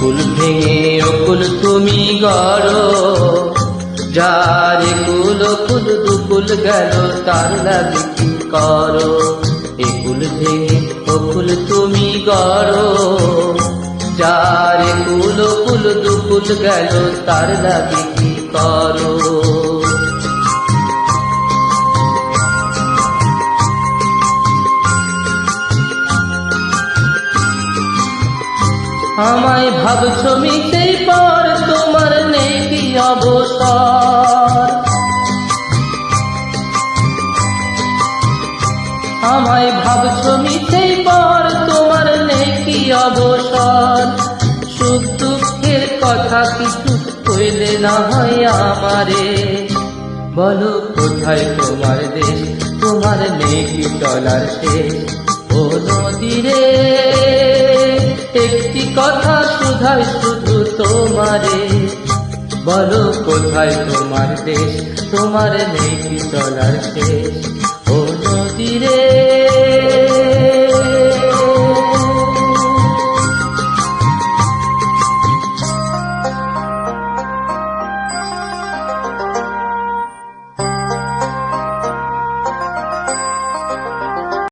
কুল ভেঙে অকুল তুমি গড়ো, যার কুল কুল দুকুল গেল তার লাগে কি করো। কুল ভেঙে অকুল তুমি গড়ো, যার কুল কুল দুকুল গেল তার লাগে কি করো। আমায় ভাবছো মিথ্যেই পর, তোমার নেই কি অবসর। আমায় ভাবছো মিথ্যেই পর, তোমার নেই কি অবসর। সুখ দুঃখের কথা কিছু কইলে না হয় আমারে, বলো কোথায় তোমার দেশ, তোমার নেই কি চলার শেষ। ও নদীরে একটি কথা শুধাই শুধু তোমারে, বলো কোথায় তোমার দেশ, তোমার নেই কি চলার শেষ। ও নদীরে।